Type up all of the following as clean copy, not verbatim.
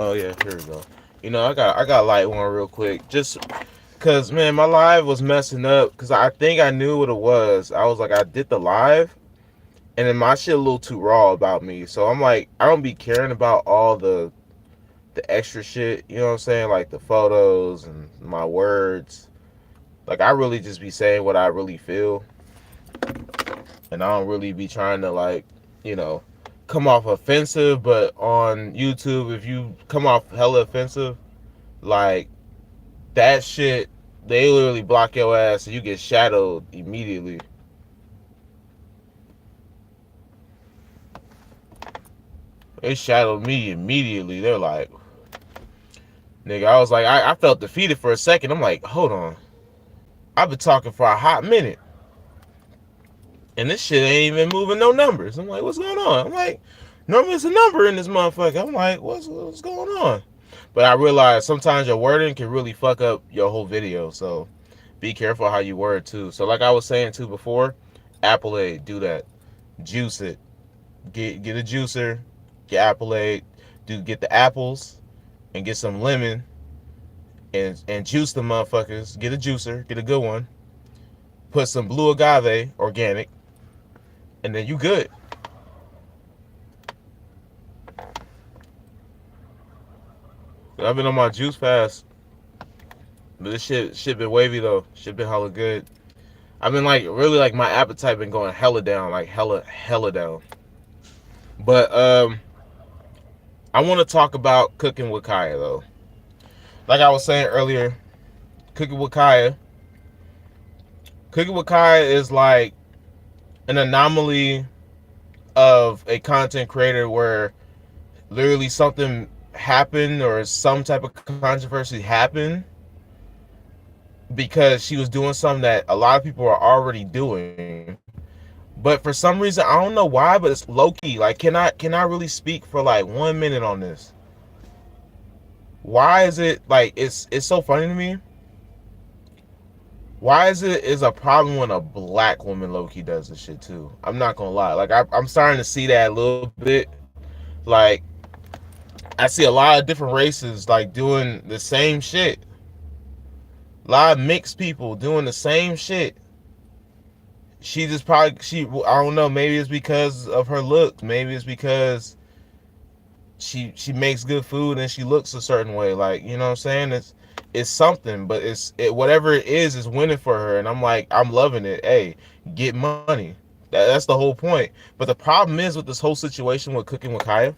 Oh yeah, here we go. I got light one real quick, just cause man, my live was messing up. Cause I think I knew what it was. I was like, I did the live, and then my shit a little too raw about me. So I'm like, I don't be caring about all the extra shit. You know what I'm saying? Like the photos and my words. Like I really just be saying what I really feel, and I don't really be trying to like, you know, come off offensive. But on YouTube, if you come off hella offensive, like that shit, they literally block your ass and you get shadowed immediately. They shadowed me immediately. They're like, nigga, I was like, I felt defeated for a second. I'm like, hold on. I've been talking for a hot minute. And this shit ain't even moving no numbers. I'm like, what's going on? I'm like, normally it's a number in this motherfucker. I'm like, what's going on? But I realized sometimes your wording can really fuck up your whole video. So be careful how you word too. So like I was saying too before, Apple Aid, do that. Juice it. Get a juicer. Get Apple Aid. Get the apples and get some lemon and juice the motherfuckers. Get a juicer. Get a good one. Put some blue agave, organic, and then you good. I've been on my juice fast, but this shit been wavy though. Shit been hella good. I've been like really like my appetite been going hella down, like hella down. But I want to talk about cooking with Kaya though. Like I was saying earlier, cooking with Kaya. Cooking with Kaya is like an anomaly of a content creator where literally something happened or some type of controversy happened because she was doing something that a lot of people are already doing. But for some reason, I don't know why, but it's low-key. Like, can I really speak for like 1 minute on this? Why is it like it's so funny to me? Why is a problem when a black woman low-key does this shit too? I'm not gonna lie. Like I'm starting to see that a little bit. Like I see a lot of different races like doing the same shit. A lot of mixed people doing the same shit. She just probably I don't know, maybe it's because of her look, maybe it's because she makes good food and she looks a certain way, like, you know what I'm saying? It's something, but whatever it is winning for her, and I'm like, I'm loving it. Hey, get money. That's the whole point. But the problem is with this whole situation with Cooking with Kaya,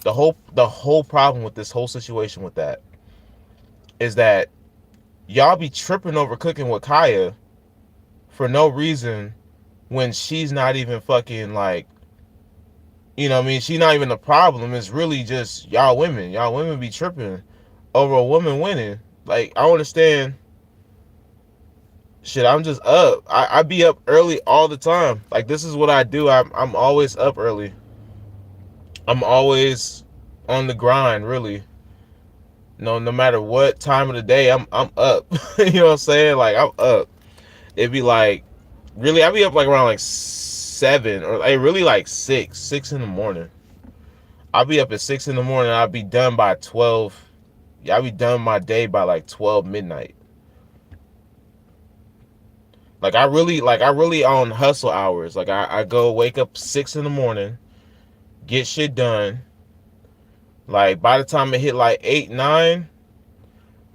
the whole problem with this whole situation with that is that y'all be tripping over Cooking with Kaya for no reason when she's not even fucking like, you know what I mean? She's not even the problem. It's really just y'all women. Y'all women be tripping over a woman winning. Like, I don't understand. Shit, I'm just up. I be up early all the time. Like, this is what I do. I'm always up early. I'm always on the grind, really. No matter what time of the day, I'm up. You know what I'm saying? Like, I'm up. It'd be like, really, I'd be up like around like 7 or like really like 6 in the morning. I'll be up at 6 in the morning. I'll be done by 12. Yeah, I'll be done my day by like 12 midnight. Like I really on hustle hours. Like I go wake up 6 in the morning, get shit done. Like by the time it hit like 8, 9,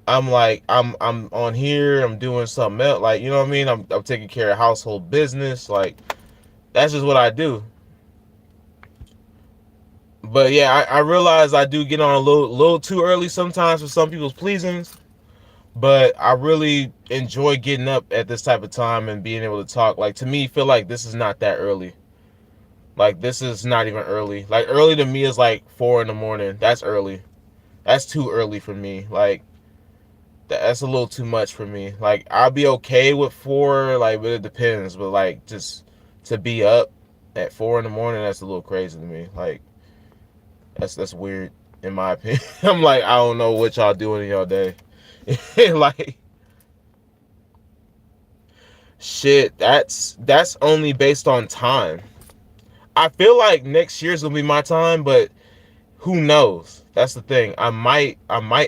I'm like I'm on here, I'm doing something else. Like, you know what I mean? I'm taking care of household business. Like, that's just what I do. But yeah, I realize I do get on a little too early sometimes for some people's pleasings. But I really enjoy getting up at this type of time and being able to talk. Like, to me, feel like this is not that early. Like, this is not even early. Like, early to me is like 4 in the morning. That's early. That's too early for me. Like, that's a little too much for me. Like, I'll be okay with 4, like, but it depends. But like, just to be up at 4 in the morning, that's a little crazy to me. Like, that's weird in my opinion. I'm like, I don't know what y'all doing in y'all day. Like, shit, that's only based on time. I feel like next year's gonna be my time, but Who knows? That's the thing. I might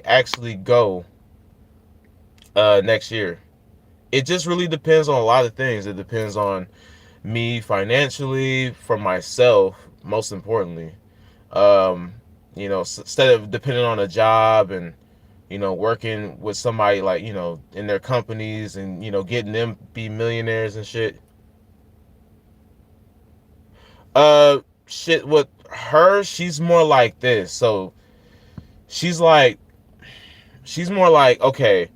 actually go next year. It just really depends on a lot of things. It depends on me financially, for myself, most importantly. Um, instead of depending on a job and working with somebody like in their companies and getting them be millionaires and shit. Shit with her, she's more like this. So she's like, she's more like, okay,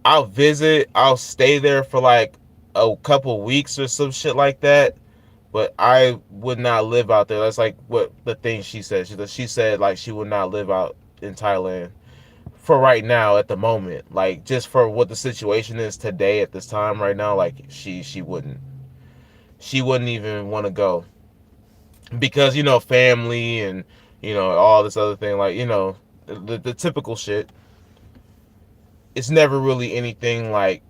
I'll visit, I'll stay there for like a couple weeks or some shit like that, but I would not live out there. That's like what the thing she said. She said like she would not live out in Thailand for right now at the moment. Like just for what the situation is today at this time right now, like she wouldn't. She wouldn't even want to go because family and all this other thing, like the typical shit. It's never really anything like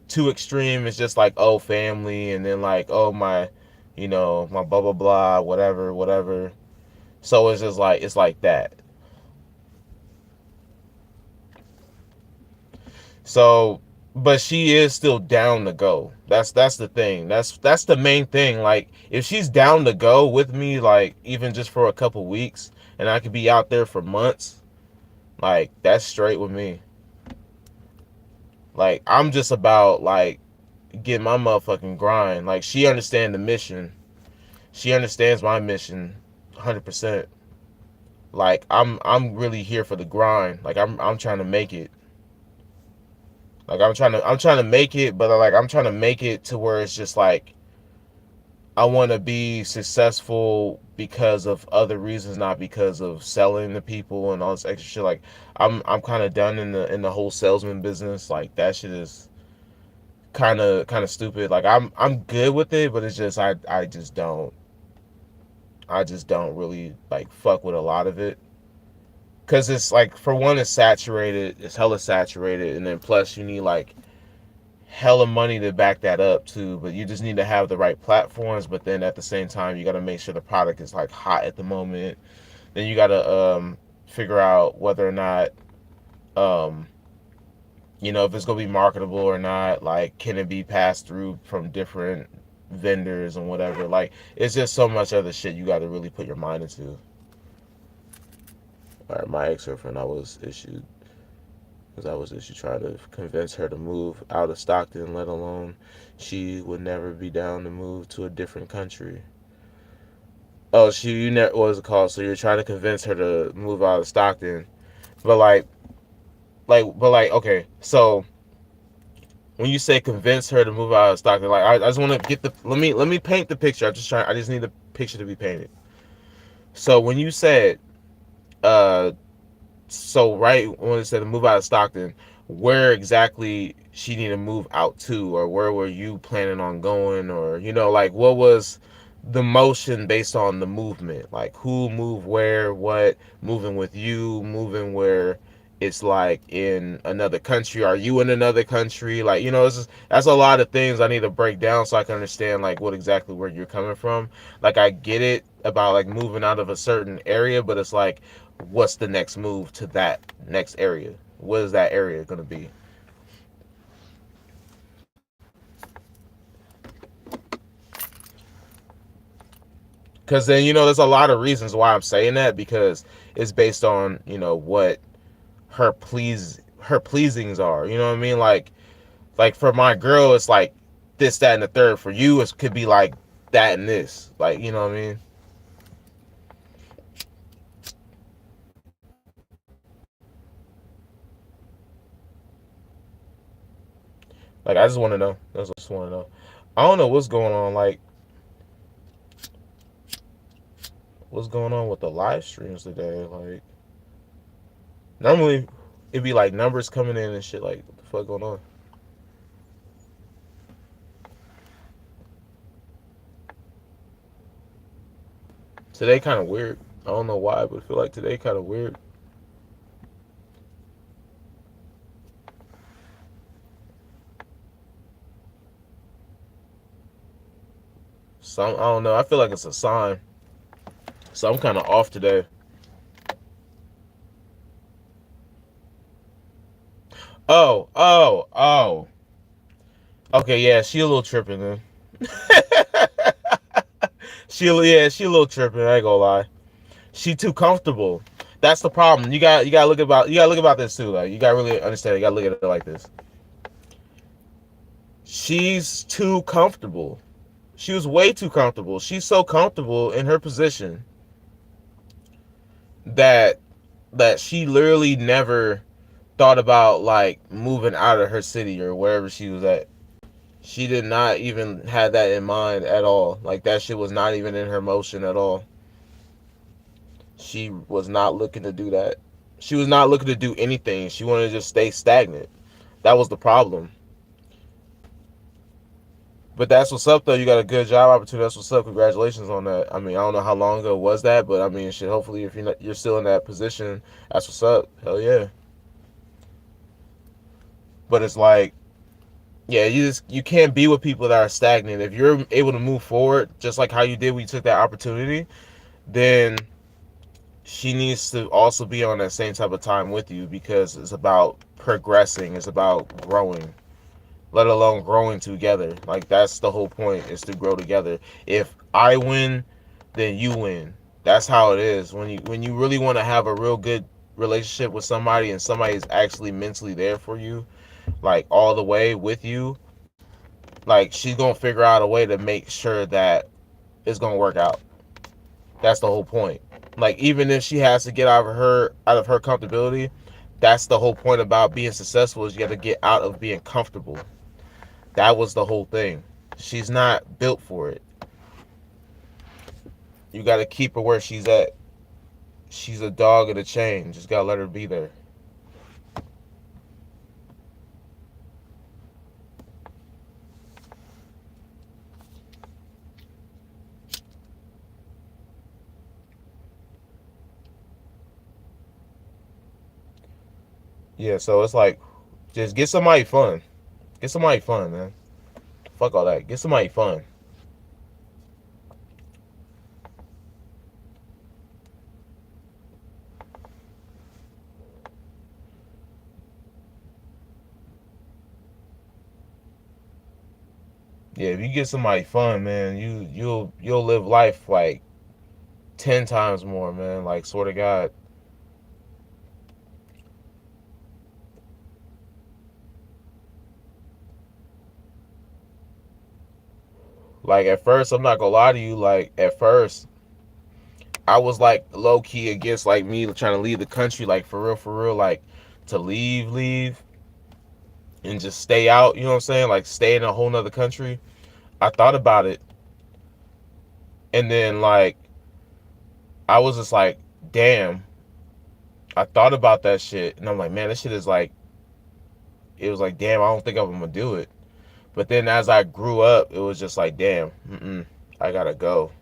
too extreme. It's just like, oh, family, and then like, oh, my my blah blah blah, whatever whatever. So it's just like, it's like that. So but she is still down to go. That's the thing. That's the main thing. Like if she's down to go with me, like even just for a couple weeks, and I could be out there for months, like that's straight with me. Like I'm just about like getting my motherfucking grind. Like she understands the mission. She understands my mission 100%. Like I'm really here for the grind. Like I'm trying to make it. Like I'm trying to make it, but like I'm trying to make it to where it's just like I want to be successful because of other reasons, not because of selling to people and all this extra shit. Like I'm kind of done in the whole salesman business. Like that shit is kind of stupid. Like I'm good with it, but it's just I just don't really like fuck with a lot of it. Cause it's like, for one, it's saturated, it's hella saturated, and then plus you need like hella money to back that up too. But you just need to have the right platforms. But then at the same time, you got to make sure the product is like hot at the moment. Then you got to figure out whether or not um if it's gonna be marketable or not. Like, can it be passed through from different vendors and whatever. Like, it's just so much other shit you got to really put your mind into. All right, my ex-girlfriend, I was issued trying to convince her to move out of Stockton, let alone she would never be down to move to a different country. Oh, you never, what was it called? So you're trying to convince her to move out of Stockton, but okay. So when you say convince her to move out of Stockton, like I just want to get the let me paint the picture. I just need the picture to be painted. So when you said uh so right when it said to move out of Stockton, where exactly she need to move out to, or where were you planning on going, or like what was the motion based on the movement, like who moved where, what, moving with you, moving where it's like in another country, are you in another country, like it's just, that's a lot of things I need to break down so I can understand like what exactly where you're coming from. Like I get it about like moving out of a certain area, but it's like, what's the next move to that next area? What is that area going to be? Because then there's a lot of reasons why I'm saying that, because it's based on what her pleasings are. You know what I mean? Like for my girl, it's like this, that, and the third. For you, it could be like that and this. Like, you know what I mean? Like I just want to know. I just want to know. I don't know what's going on. Like what's going on with the live streams today? Like normally it'd be like numbers coming in and shit. Like what the fuck going on? Today kind of weird. I don't know why, but I feel like today kind of weird. So I don't know. I feel like it's a sign. So I'm kind of off today. Oh. Okay, yeah, she a little tripping, man. She a little tripping. I ain't gonna lie. She too comfortable. That's the problem. You gotta look about this too. Like you gotta really understand. You gotta look at it like this. She's too comfortable. She was way too comfortable. She's so comfortable in her position that she literally never thought about like moving out of her city or wherever she was at. She did not even have that in mind at all. Like that shit was not even in her motion at all. She was not looking to do that. She was not looking to do anything. She wanted to just stay stagnant. That was the problem. But that's what's up though. You got a good job opportunity. That's what's up. Congratulations on that. I mean, I don't know how long ago was that, but I mean, shit. Hopefully, if you're still in that position, that's what's up. Hell yeah. But it's like, yeah, you can't be with people that are stagnant. If you're able to move forward, just like how you did when you took that opportunity, then she needs to also be on that same type of time with you because it's about progressing. It's about growing, let alone growing together. Like that's the whole point, is to grow together. If I win, then you win. That's how it is. When you really want to have a real good relationship with somebody and somebody is actually mentally there for you, like all the way with you, like she's gonna figure out a way to make sure that it's gonna work out. That's the whole point. Like even if she has to get out of her comfortability, that's the whole point about being successful, is you got to get out of being comfortable. That was the whole thing. She's not built for it. You got to keep her where she's at. She's a dog in a chain. Just got to let her be there. Yeah, so it's like, just get somebody fun. Get somebody fun, man. Fuck all that. Get somebody fun. Yeah, if you get somebody fun, man, you'll live life like 10 times more, man. Like, swear to God. Like, at first, I'm not gonna lie to you, like, at first, I was like low key against like me trying to leave the country, like for real, like to leave and just stay out, you know what I'm saying? Like stay in a whole nother country. I thought about it, and then like I was just like, damn, I thought about that shit, and I'm like, man, this shit is like, it was like, damn, I don't think I'm gonna do it. But then as I grew up, it was just like, damn, I gotta go.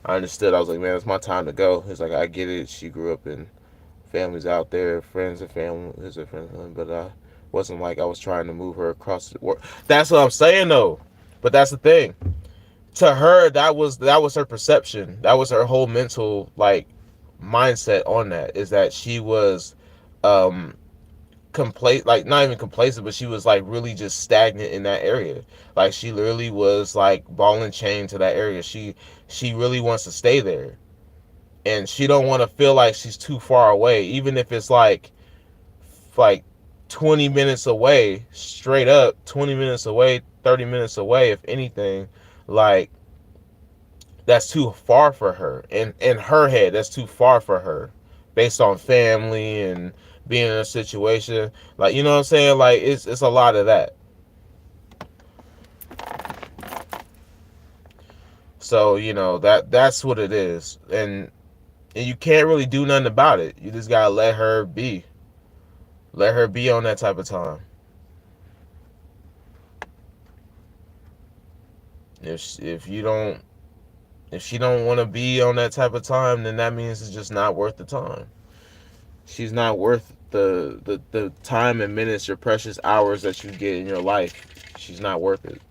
I understood. I was like, man, it's my time to go. It's like, I get it. She grew up in families out there, friends and family, but wasn't like I was trying to move her across the world. That's what I'm saying though. But that's the thing. To her, that was her perception. That was her whole mental like mindset on that. Is that she was um like not even complacent, but she was like really just stagnant in that area. Like she literally was like ball and chain to that area. She really wants to stay there, and she don't want to feel like she's too far away, even if it's like 20 minutes away, straight up 20 minutes away, 30 minutes away, if anything. Like that's too far for her. In her head, that's too far for her, based on family and being in a situation. Like, you know what I'm saying? Like it's a lot of that. So that's what it is. And you can't really do nothing about it. You just gotta let her be. Let her be on that type of time. If she don't want to be on that type of time, then that means it's just not worth the time. She's not worth the time and minutes, your precious hours that you get in your life. She's not worth it.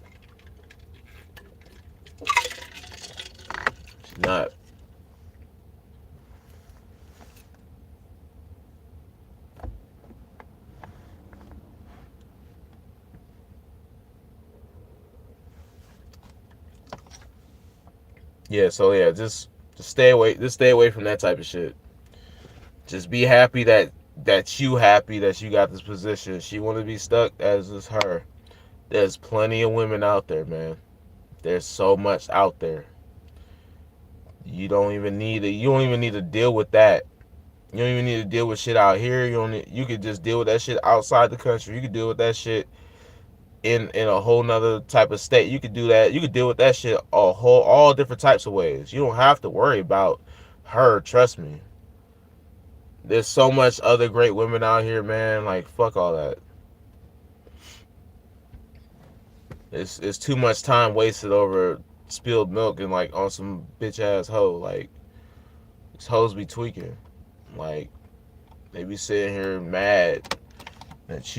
She's not. Yeah, so yeah, just stay away. Just stay away from that type of shit. Just be happy that you happy that you got this position. She want to be stuck, as is her. There's plenty of women out there, man. There's so much out there. You don't even need to deal with that. You don't even need to deal with shit out here. You could just deal with that shit outside the country. You could deal with that shit in a whole nother type of state. You could do that. You could deal with that shit all different types of ways. You don't have to worry about her. Trust me. There's so much other great women out here, man. Like fuck all that. It's too much time wasted over spilled milk and like on some bitch ass hoe. Like these hoes be tweaking. Like they be sitting here mad that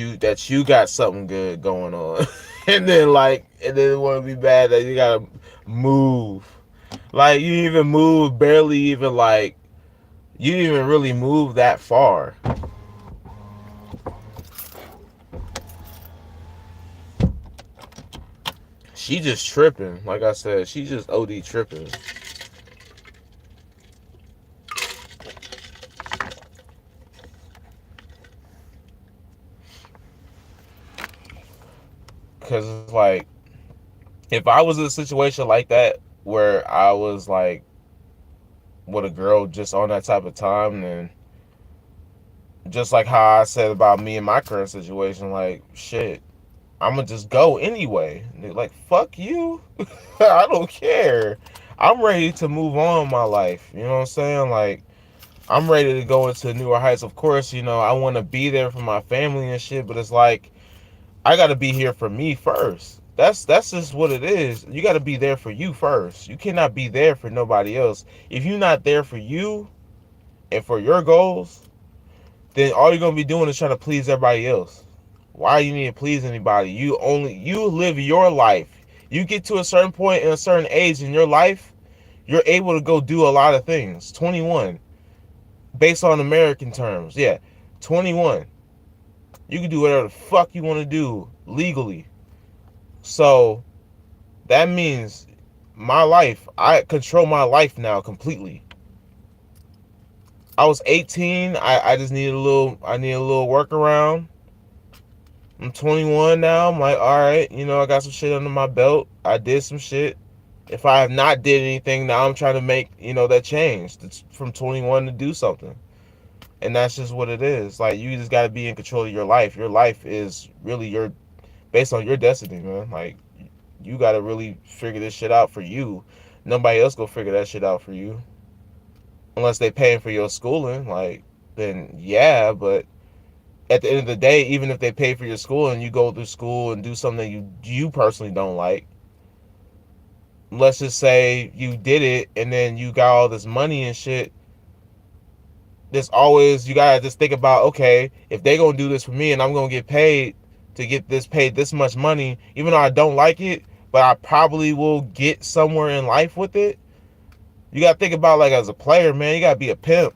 you got something good going on, and then want to be bad that you gotta move. Like you even move barely even like you didn't even really move that far. She just tripping. Like I said, she just OD tripping. Cause it's like if I was in a situation like that where I was like with a girl just on that type of time, then just like how I said about me and my current situation, like shit, I'm gonna just go anyway. Like fuck you, I don't care. I'm ready to move on in my life. You know what I'm saying? Like I'm ready to go into newer heights. Of course, you know I want to be there for my family and shit, but it's like I got to be here for me first. That's just what it is. You got to be there for you first. You cannot be there for nobody else. If you're not there for you and for your goals, then all you're gonna be doing is trying to please everybody else. Why you need to please anybody? You live your life. You get to a certain point in a certain age in your life, you're able to go do a lot of things. 21, based on American terms, yeah, 21. You can do whatever the fuck you want to do legally. So that means my life, I control my life now completely. I was 18. I just needed I need a little workaround. I'm 21 now. I'm like, all right, you know, I got some shit under my belt. I did some shit. If I have not did anything, now I'm trying to make, you know, that change. It's from 21 to do something. And that's just what it is. Like you just got to be in control of your life. Your life is really based on your destiny, man. Like you got to really figure this shit out for you. Nobody else go figure that shit out for you. Unless they paying for your schooling, like then yeah, but at the end of the day, even if they pay for your school and you go through school and do something you personally don't like, let's just say you did it and then you got all this money and shit. There's always you gotta just think about, okay, if they gonna do this for me and I'm gonna get paid to get this paid this much money, even though I don't like it, but I probably will get somewhere in life with it. You gotta think about like as a player, man, you gotta be a pimp.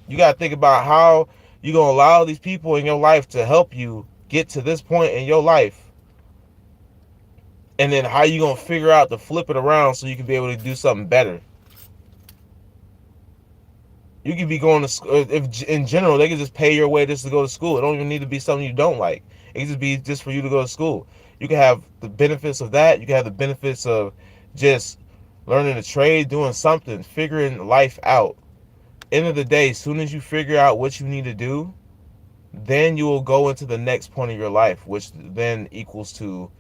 You gotta think about how you gonna allow these people in your life to help you get to this point in your life. And then how you gonna figure out to flip it around so you can be able to do something better. You could be going to school. If in general they could just pay your way just to go to school. It don't even need to be something you don't like. It could just be just for you to go to school. You can have the benefits of that. You can have the benefits of just learning a trade, doing something, figuring life out. End of the day, as soon as you figure out what you need to do, then you will go into the next point of your life, which then equals to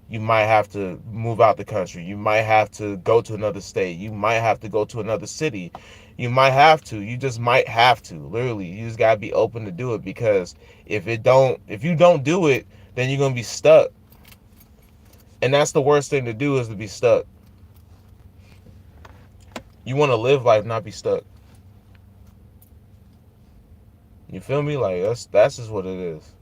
you might have to move out the country. You might have to go to another state. You might have to go to another city. You might have to. You just might have to. Literally, you just gotta be open to do it because if you don't do it, then you're gonna be stuck. And that's the worst thing to do is to be stuck. You want to live life, not be stuck. You feel me? Like that's just what it is.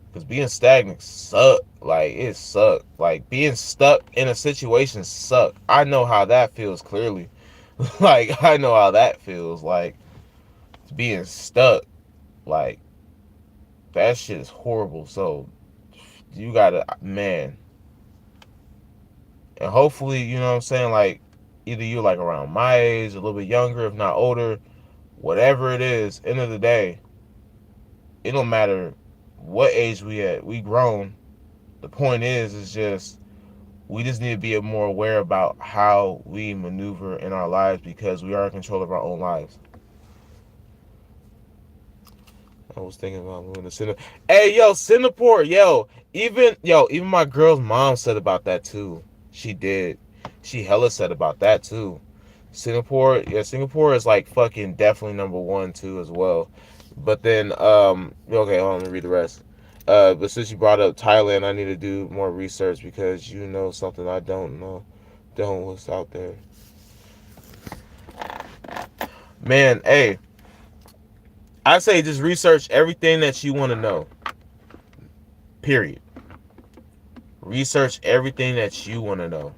Because being stagnant suck. Like, it suck. Like, being stuck in a situation suck. I know how that feels clearly. Like, I know how that feels. Like, being stuck. Like, that shit is horrible. So, you gotta, man. And hopefully, you know what I'm saying, like either you're like around my age, a little bit younger, if not older, whatever it is, end of the day, it don't matter what age we at. We grown. The point is just we just need to be more aware about how we maneuver in our lives because we are in control of our own lives. I was thinking about moving to Singapore. Hey, yo, Singapore, even my girl's mom said about that too. She did. She hella said about that too. Singapore, yeah, Singapore is like fucking definitely number one too as well. But then, okay, hold on, let me read the rest. But since you brought up Thailand, I need to do more research because you know something I don't know. Don't what's out there, man. Hey, I say just research everything that you want to know. Period. Research everything that you want to know.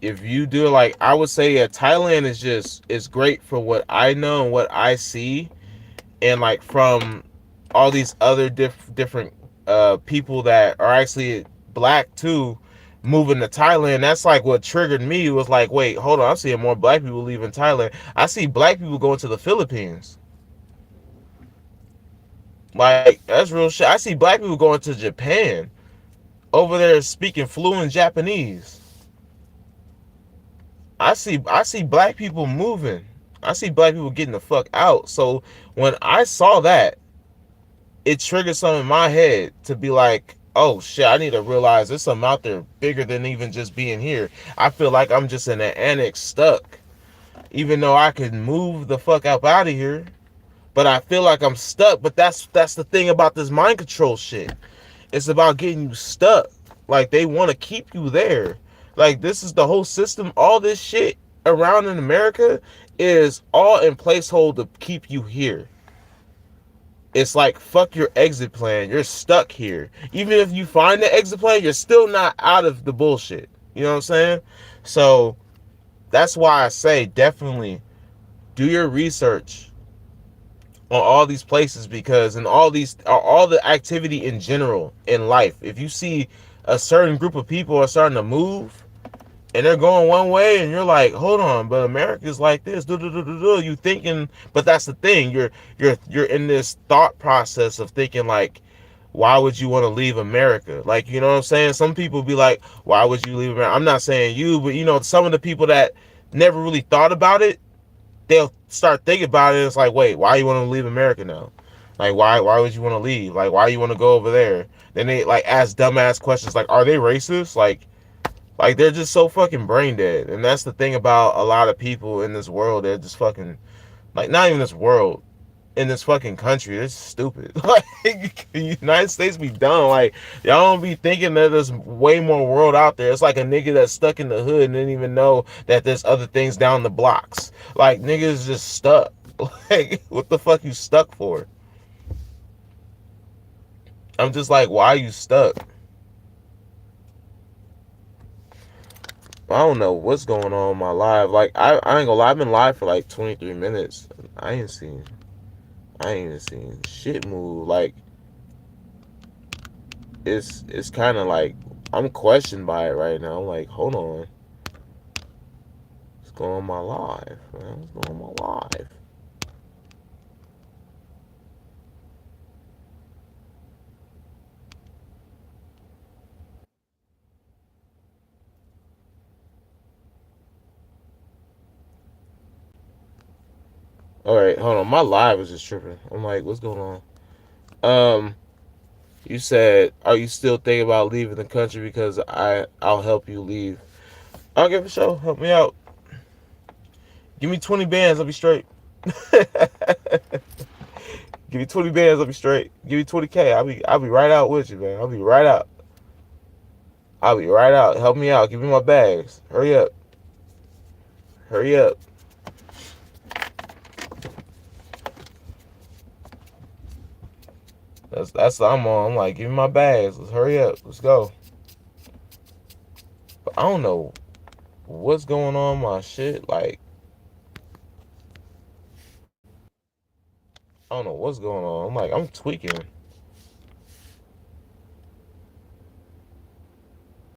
If you do, like, I would say, yeah, Thailand is great for what I know and what I see, and like from all these other different people that are actually black too, moving to Thailand. That's like what triggered me. Was like, wait, hold on, I'm seeing more black people leaving Thailand. I see black people going to the Philippines. Like, that's real shit. I see black people going to Japan, over there speaking fluent Japanese. I see black people moving. I see black people getting the fuck out. So when I saw that, it triggered something in my head to be like, oh shit, I need to realize there's something out there bigger than even just being here. I feel like I'm just in an annex stuck. Even though I could move the fuck up out of here. But I feel like I'm stuck. But that's the thing about this mind control shit. It's about getting you stuck. Like, they want to keep you there. Like, this is the whole system. All this shit around in America is all in placehold to keep you here. It's like, fuck your exit plan. You're stuck here. Even if you find the exit plan, you're still not out of the bullshit. You know what I'm saying? So that's why I say definitely do your research on all these places, because in all the activity in general in life, if you see a certain group of people are starting to move and they're going one way and you're like, hold on, but America's like this, you thinking, but that's the thing, you're in this thought process of thinking like, why would you want to leave America? Like, you know what I'm saying? Some people be like, why would you leave America? I'm not saying you, but you know, some of the people that never really thought about it, they'll start thinking about it. It's like, wait, why you want to leave America now? Like, why would you want to leave? Like, why you want to go over there? Then they like ask dumbass questions like, are they racist? Like they're just so fucking brain dead. And that's the thing about a lot of people in this world. They're just fucking, like, not even this world, in this fucking country. It's stupid. Like, the United States be dumb. Like, y'all don't be thinking that there's way more world out there. It's like a nigga that's stuck in the hood and didn't even know that there's other things down the blocks. Like, niggas just stuck. Like, what the fuck you stuck for? I'm just like, why are you stuck? I don't know what's going on in my life. Like, I ain't gonna lie, I've been live for like 23 minutes. I ain't even seen shit move. Like, it's kind of like I'm questioned by it right now. I'm like, hold on, what's going on in my life, man? What's going on in my life? All right, hold on. My live is just tripping. I'm like, what's going on? Um, you said, are you still thinking about leaving the country? Because I'll help you leave. I'll give a show. Help me out. Give me 20 bands. I'll be straight. Give me 20 bands. I'll be straight. Give me 20K. I'll be right out with you, man. I'll be right out. I'll be right out. Help me out. Give me my bags. Hurry up. Hurry up. That's what I'm on. I'm like, give me my bags. Let's hurry up. Let's go. But I don't know what's going on with my shit. Like, I don't know what's going on. I'm like, I'm tweaking.